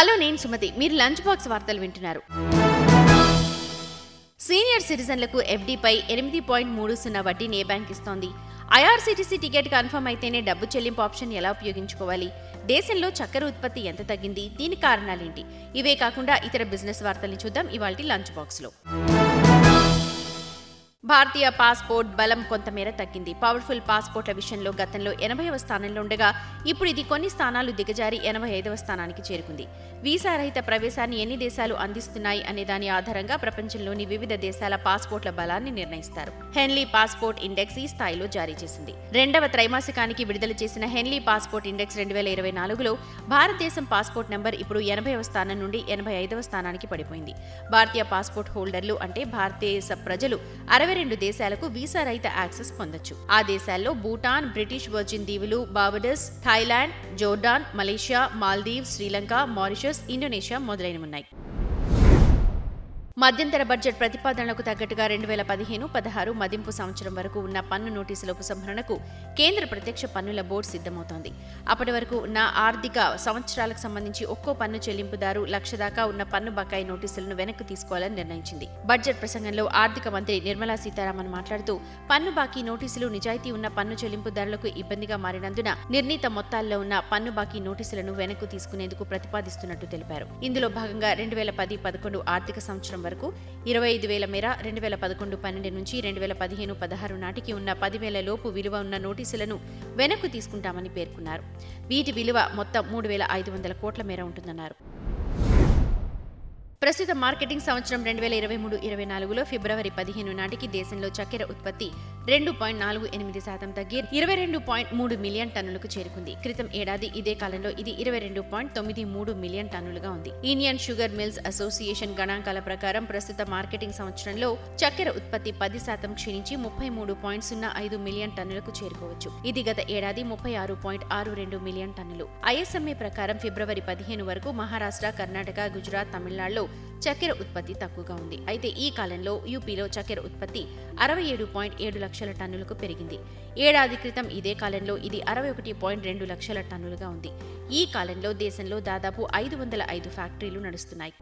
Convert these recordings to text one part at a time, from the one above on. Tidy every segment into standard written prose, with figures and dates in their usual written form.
Hello, నేను సుమతి. మీరు lunch box వార్తలు వింటున్నారు. సీనియర్ సిటిజన్లకు ఎఫ్డీపై 8.30 వడ్డీని ఏ బ్యాంక్ ఇస్తోంది? ఐఆర్సీటీసీ టికెట్ కన్ఫర్మ్ అయితేనే డబ్బు చెల్లింపు ఆప్షన్ ఎలా ఉపయోగించుకోవాలి? దేశంలో చక్కెర ఉత్పత్తి ఎంత తగ్గింది? దీని కారణాలేంటి? ఇవే కాకుండా ఇతర బిజినెస్ వార్తల్ని చూద్దాం ఇవాల్టి లంచ్ బాక్స్లో. భారతీయ పాస్పోర్ట్ బలం కొంతమేర తగ్గింది. పవర్ఫుల్ పాస్పోర్ట్ల విషయంలో గతంలో 80వ స్థానంలో ఉండగా ఇప్పుడు ఇది కొన్ని స్థానాలు దిగజారి 85వ స్థానానికి చేరుకుంది. వీసా రహిత ప్రవేశాన్ని ఎన్ని దేశాలు అందిస్తున్నాయి అనే దాని ఆధారంగా ప్రపంచంలోని వివిధ దేశాల పాస్పోర్ట్ల బలాన్ని నిర్ణయిస్తారు. హెన్లీ పాస్పోర్ట్ ఇండెక్స్ ఈ స్థాయిలో జారీ చేసింది. రెండవ త్రైమాసికానికి విడుదల చేసిన హెన్లీ పాస్పోర్ట్ ఇండెక్స్ 2024లో భారతదేశం పాస్పోర్ట్ నంబర్ ఇప్పుడు 80వ స్థానం నుండి 85వ స్థానానికి పడిపోయింది. భారతీయ పాస్పోర్ట్ హోల్డర్లు అంటే భారతదేశ ప్రజలు 62 దేశాలకు వీసా రహిత యాక్సెస్ పొందొచ్చు. ఆ దేశాల్లో భూటాన్, బ్రిటిష్ వర్జిన్ దీవులు, Barbados, Thailand, Jordan, Malaysia, Maldives, Sri Lanka, Mauritius, Indonesia మొదలైనవున్నాయి. మధ్యంతర బడ్జెట్ ప్రతిపాదనలకు తగ్గట్టుగా 2015-16 మదింపు సంవత్సరం వరకు ఉన్న పన్ను నోటీసుల ఉపసంహరణకు కేంద్ర ప్రత్యక్ష పన్నుల బోర్డు సిద్ధమవుతోంది. అప్పటి వరకు ఉన్న ఆర్థిక సంవత్సరాలకు సంబంధించి ఒక్కో పన్ను చెల్లింపుదారు 1,00,000 దాకా ఉన్న పన్ను బకాయి నోటీసులను వెనక్కి తీసుకోవాలని నిర్ణయించింది. బడ్జెట్ ప్రసంగంలో ఆర్థిక మంత్రి నిర్మలా సీతారామన్ మాట్లాడుతూ పన్ను బాకీ నోటీసులు నిజాయితీ ఉన్న పన్ను చెల్లింపుదారులకు ఇబ్బందిగా మారినందున నిర్ణీత మొత్తాల్లో ఉన్న పన్ను బాకీ నోటీసులను వెనక్కు తీసుకునేందుకు ప్రతిపాదిస్తున్నట్టు తెలిపారు. ఇందులో భాగంగా 2010-11 ఆర్థిక సంవత్సరం వరకు 25,000 మేర, 2011-12 నుంచి 2015-16 నాటికి ఉన్న 10,000 లోపు విలువ ఉన్న నోటీసులను వెనక్కు తీసుకుంటామని పేర్కొన్నారు. వీటి విలువ మొత్తం 3,500 కోట్ల మేర ఉంటుందన్నారు. ప్రస్తుత మార్కెటింగ్ సంవత్సరం 2023-24లో ఫిబ్రవరి 15 నాటికి దేశంలో చక్కెర ఉత్పత్తి 2.48% తగ్గి 22.3 మిలియన్ టన్నులకు చేరుకుంది. క్రితం ఏడాది ఇదే కాలంలో ఇది 22.93 మిలియన్ టన్నులుగా ఉంది. ఇండియన్ షుగర్ మిల్స్ అసోసియేషన్ గణాంకాల ప్రకారం ప్రస్తుత మార్కెటింగ్ సంవత్సరంలో చక్కెర ఉత్పత్తి 10% క్షీణించి 33.05 మిలియన్ టన్నులకు చేరుకోవచ్చు. ఇది గత ఏడాది 36.62 మిలియన్ టన్నులు. ఐఎస్ఎంఏ ప్రకారం ఫిబ్రవరి 15 వరకు మహారాష్ట్ర, కర్ణాటక, గుజరాత్, తమిళనాడులో చక్కెర ఉత్పత్తి తక్కువగా ఉంది. అయితే ఈ కాలంలో యూపీలో చక్కెర ఉత్పత్తి 67.7 లక్షల టన్నులకు పెరిగింది. ఏడాది క్రితం ఇదే కాలంలో ఇది 61.2 లక్షల టన్నులుగా ఉంది. ఈ కాలంలో దేశంలో దాదాపు 505 ఫ్యాక్టరీలు నడుస్తున్నాయి.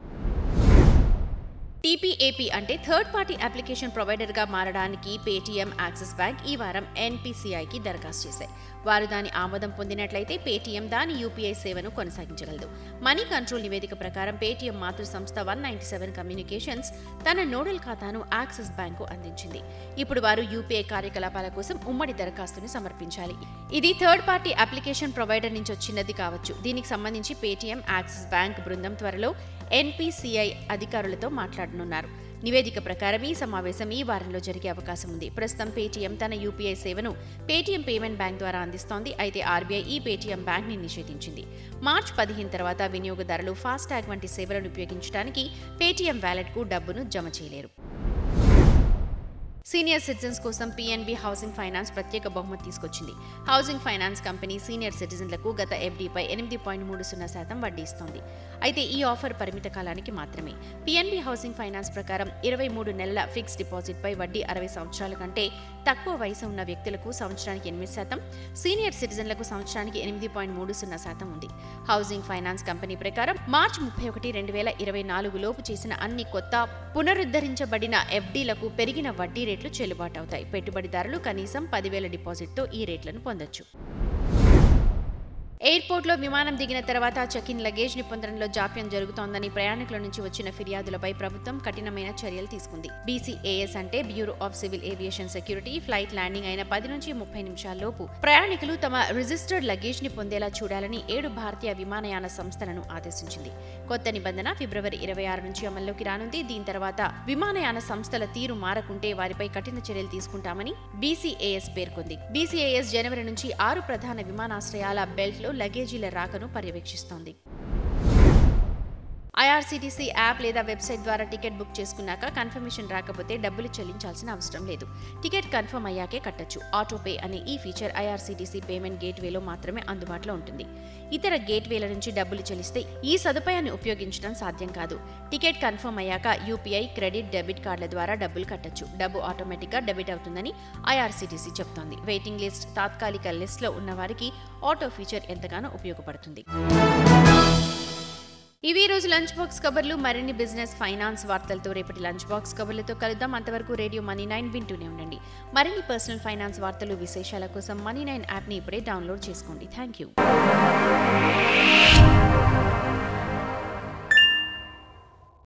టీపీఏపీ అంటే థర్డ్ పార్టీ అప్లికేషన్ ప్రొవైడర్గా మారడానికి పేటీఎం, యాక్సిస్ బ్యాంక్ ఈ వారం ఎన్పీసీఐకి దరఖాస్తు చేశాయి. వారు దాని ఆమోదం పొందినట్లయితే పేటీఎం దాని యూపీఐ సేవను కొనసాగించగలదు. మనీ కంట్రోల్ నివేదిక ప్రకారం పేటీఎం మాతృ సంస్థ 197 కమ్యూనికేషన్స్ తన నోడల్ ఖాతాను యాక్సిస్ బ్యాంకు అందించింది. ఇప్పుడు వారు యూపీఐ కార్యకలాపాల కోసం ఉమ్మడి దరఖాస్తుని సమర్పించాలి. ఇది థర్డ్ పార్టీ అప్లికేషన్ ప్రొవైడర్ నుంచి వచ్చినది కావచ్చు. దీనికి సంబంధించి పేటీఎం, యాక్సిస్ బ్యాంక్ బృందం త్వరలో ఎన్పీసీఐ అధికారులతో మాట్లాడనున్నారు. నివేదిక ప్రకారం ఈ సమావేశం ఈ వారంలో జరిగే అవకాశం ఉంది. ప్రస్తుతం పేటీఎం తన యూపీఐ సేవను పేటీఎం పేమెంట్ బ్యాంక్ ద్వారా అందిస్తోంది. అయితే ఆర్బీఐ ఈ పేటీఎం బ్యాంక్ ని నిషేధించింది. మార్చి 15 తర్వాత వినియోగదారులు ఫాస్టాగ్ వంటి సేవలను ఉపయోగించడానికి పేటీఎం వ్యాలెట్ కు డబ్బును జమ చేయలేరు. సీనియర్ సిటిజన్స్ కోసం పీఎన్బీ హౌసింగ్ ఫైనాన్స్ ప్రత్యేక బహుమతి తీసుకొచ్చింది. హౌసింగ్ ఫైనాన్స్ కంపెనీ సీనియర్ సిటిజన్లకు గత ఎఫ్డీపై 8.30% వడ్డీ ఇస్తోంది. అయితే ఈ ఆఫర్ పరిమిత కాలానికి మాత్రమే. పీఎన్బీ హౌసింగ్ ఫైనాన్స్ ప్రకారం 23 నెలల ఫిక్స్ డిపాజిట్ పై వడ్డీ 60 సంవత్సరాల కంటే తక్కువ వయసు ఉన్న వ్యక్తులకు సంవత్సరానికి 8%, సీనియర్ సిటిజన్లకు సంవత్సరానికి 8.30% ఉంది. హౌసింగ్ ఫైనాన్స్ కంపెనీ ప్రకారం మార్చి 31, 2024 లోపు చేసిన అన్ని కొత్త పునరుద్ధరించబడిన ఎఫ్డీలకు పెరిగిన వడ్డీ రేట్లు చెల్లుబాటవుతాయి. పెట్టుబడిదారులు కనీసం 10,000 డిపాజిట్తో ఈ రేట్లను పొందొచ్చు. ఎయిర్పోర్ట్లో విమానం దిగిన తర్వాత చెక్-ఇన్ లగేజ్ ని పొందడంలో జాప్యం జరుగుతోందని ప్రయాణికుల నుంచి వచ్చిన ఫిర్యాదులపై ప్రభుత్వం కఠినమైన చర్యలు తీసుకుంది. బీసీఏఎస్ అంటే bureau of civil aviation security flight landing అయిన 10 నుంచి 30 నిమిషాల్లోపు ప్రయాణికులు తమ రిజిస్టర్డ్ లగేజ్ ని పొందేలా చూడాలని 7 భారతీయ విమానయాన సంస్థలను ఆదేశించింది. కొత్త నిబంధన ఫిబ్రవరి 26 నుంచి అమల్లోకి రానుంది. దీని తర్వాత విమానయాన సంస్థల తీరు మారకుంటే వారిపై కఠిన చర్యలు తీసుకుంటామని బీసీఏఎస్ పేర్కొంది. బీసీఏఎస్ జనవరి నుంచి 6 ప్రధాన విమానాశ్రయాల బెల్ట్లో లగేజీల రాకను పర్యవేక్షిస్తోంది. ఐఆర్సీటీసీ యాప్ లేదా వెబ్సైట్ ద్వారా టికెట్ బుక్ చేసుకున్నాక కన్ఫర్మేషన్ రాకపోతే డబ్బులు చెల్లించాల్సిన అవసరం లేదు. టికెట్ కన్ఫర్మ్ అయ్యాకే కట్టొచ్చు. ఆటోపే అనే ఈ ఫీచర్ ఐఆర్సీటీసీ పేమెంట్ గేట్వేలో మాత్రమే అందుబాటులో ఉంటుంది. ఇతర గేట్వేల నుంచి డబ్బులు చెల్లిస్తే ఈ సదుపాయాన్ని ఉపయోగించడం సాధ్యం కాదు. టికెట్ కన్ఫర్మ్ అయ్యాక యూపీఐ, క్రెడిట్, డెబిట్ కార్డుల ద్వారా డబ్బులు కట్టొచ్చు. డబ్బు ఆటోమేటిక్గా డెబిట్ అవుతుందని ఐఆర్సీటీసీ చెప్తోంది. వెయిటింగ్ లిస్ట్, తాత్కాలిక లిస్ట్లో ఉన్న వారికి ఆటో ఫీచర్ ఎంతగానో ఉపయోగపడుతుంది. ఇవి ఈ రోజు లంచ్ బాక్స్ కబర్లు. మరిన్ని బిజినెస్, ఫైనాన్స్ వార్తలతో రేపటి లంచ్ బాక్స్ కబర్లతో కలుద్దాం. అంతవరకు రేడియో మనీ 9 వింటూనే ఉండండి. మరిన్ని పర్సనల్ ఫైనాన్స్ వార్తలు, విశేషాల కోసం మనీ 9 యాప్ని ఇప్పుడే డౌన్లోడ్ చేసుకోండి. Thank you.